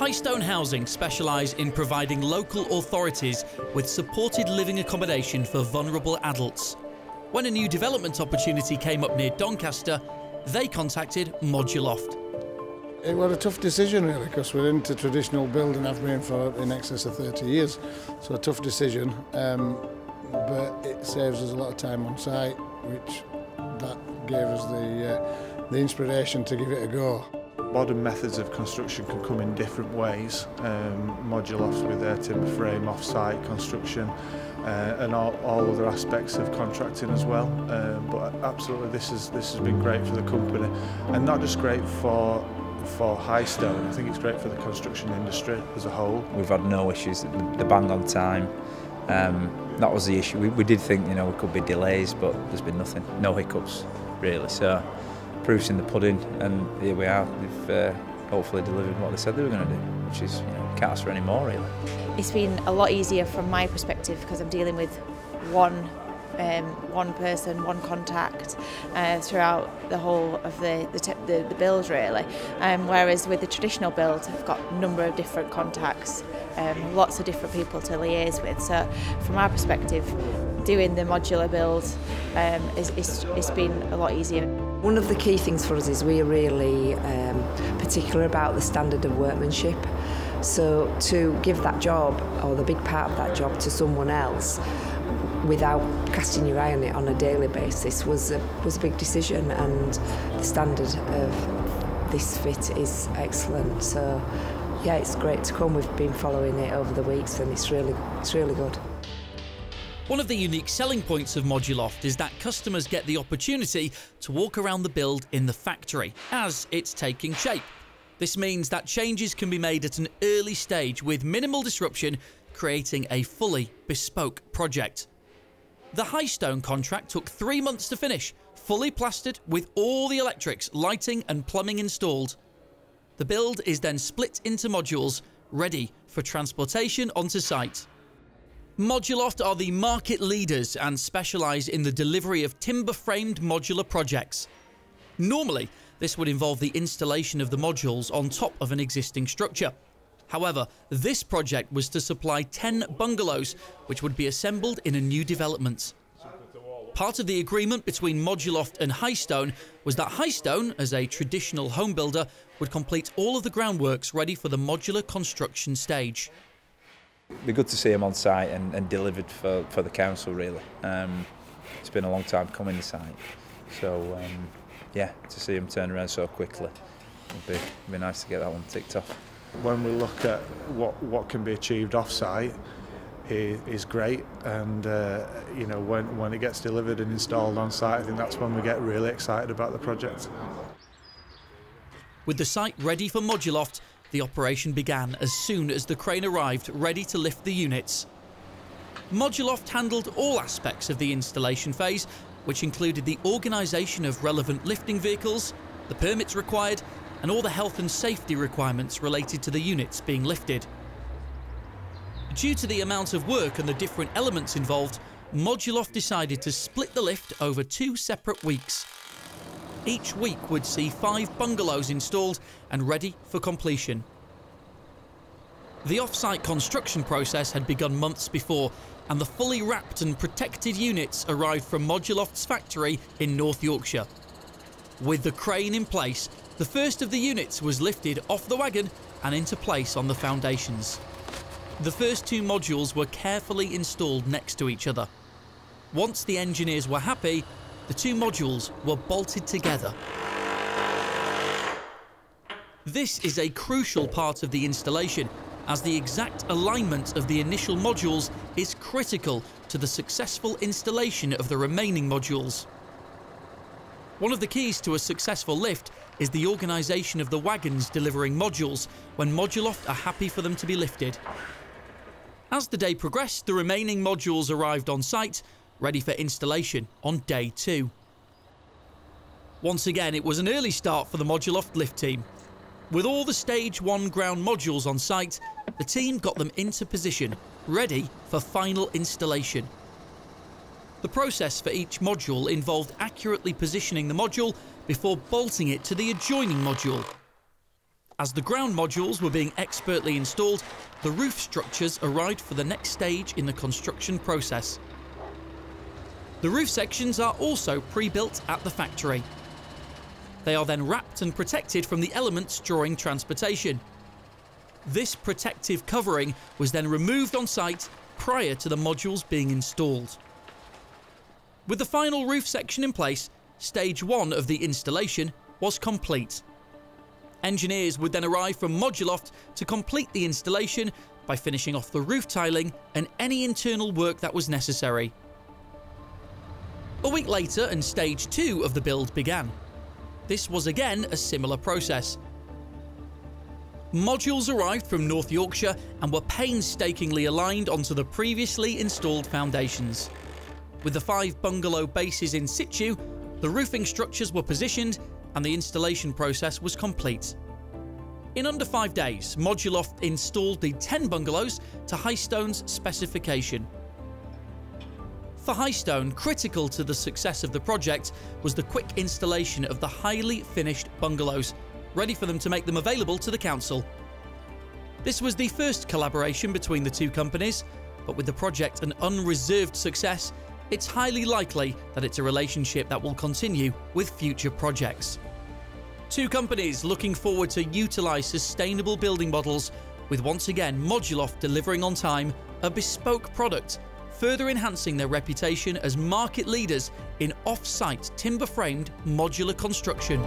Highstone Housing specialise in providing local authorities with supported living accommodation for vulnerable adults. When a new development opportunity came up near Doncaster, they contacted Moduloft. It was a tough decision really, because we're into traditional building, have been for in excess of 30 years. So a tough decision, but it saves us a lot of time on site, which that gave us the inspiration to give it a go. Modern methods of construction can come in different ways. Moduloft with their timber frame, off-site construction, and all other aspects of contracting as well. But absolutely, this has been great for the company, and not just great for Highstone. I think it's great for the construction industry as a whole. We've had no issues. The bang on time. That was the issue. We did think, you know, there could be delays, but there's been nothing, no hiccups really. So proof's in the pudding, and here we are. They've hopefully delivered what they said they were going to do, which is, you know, can't ask for any more really. It's been a lot easier from my perspective because I'm dealing with one person, one contact throughout the whole of the build really. Whereas with the traditional build, I've got a number of different contacts, lots of different people to liaise with. So from our perspective, doing the modular build it's been a lot easier. One of the key things for us is we're really particular about the standard of workmanship. So to give that job, or the big part of that job, to someone else without casting your eye on it on a daily basis was a big decision, and the standard of this fit is excellent. So yeah, it's great to come. We've been following it over the weeks, and it's really good. One of the unique selling points of Moduloft is that customers get the opportunity to walk around the build in the factory as it's taking shape. This means that changes can be made at an early stage with minimal disruption, creating a fully bespoke project. The Highstone contract took 3 months to finish, fully plastered with all the electrics, lighting and plumbing installed. The build is then split into modules, ready for transportation onto site. Moduloft are the market leaders and specialise in the delivery of timber-framed modular projects. Normally, this would involve the installation of the modules on top of an existing structure. However, this project was to supply 10 bungalows, which would be assembled in a new development. Part of the agreement between Moduloft and Highstone was that Highstone, as a traditional home builder, would complete all of the groundworks ready for the modular construction stage. It'd be good to see them on site and delivered for the council really. It's been a long time coming to site, so yeah, to see them turn around so quickly would be nice to get that one ticked off. When we look at what can be achieved off-site is great, and you know, when it gets delivered and installed on site, I think that's when we get really excited about the project. With the site ready for Moduloft, the operation began as soon as the crane arrived ready to lift the units. Moduloft handled all aspects of the installation phase, which included the organisation of relevant lifting vehicles, the permits required, and all the health and safety requirements related to the units being lifted. Due to the amount of work and the different elements involved, Moduloft decided to split the lift over 2 separate weeks. Each week would see 5 bungalows installed and ready for completion. The off-site construction process had begun months before, and the fully wrapped and protected units arrived from Moduloft's factory in North Yorkshire. With the crane in place, the first of the units was lifted off the wagon and into place on the foundations. The first 2 modules were carefully installed next to each other. Once the engineers were happy, the 2 modules were bolted together. This is a crucial part of the installation, as the exact alignment of the initial modules is critical to the successful installation of the remaining modules. One of the keys to a successful lift is the organisation of the wagons delivering modules when Moduloft are happy for them to be lifted. As the day progressed, the remaining modules arrived on site, ready for installation on day 2. Once again, it was an early start for the Moduloft lift team. With all the Stage 1 ground modules on site, the team got them into position, ready for final installation. The process for each module involved accurately positioning the module before bolting it to the adjoining module. As the ground modules were being expertly installed, the roof structures arrived for the next stage in the construction process. The roof sections are also pre-built at the factory. They are then wrapped and protected from the elements during transportation. This protective covering was then removed on site prior to the modules being installed. With the final roof section in place, stage 1 of the installation was complete. Engineers would then arrive from Moduloft to complete the installation by finishing off the roof tiling and any internal work that was necessary. A week later and stage 2 of the build began. This was again a similar process. Modules arrived from North Yorkshire and were painstakingly aligned onto the previously installed foundations. With the 5 bungalow bases in situ, the roofing structures were positioned and the installation process was complete. In under 5 days, Moduloft installed the 10 bungalows to Highstone's specification. For Highstone, critical to the success of the project was the quick installation of the highly finished bungalows, ready for them to make them available to the council. This was the first collaboration between the two companies, but with the project an unreserved success, it's highly likely that it's a relationship that will continue with future projects. Two companies looking forward to utilise sustainable building models, with once again Moduloft delivering on time a bespoke product, further enhancing their reputation as market leaders in off-site timber-framed modular construction.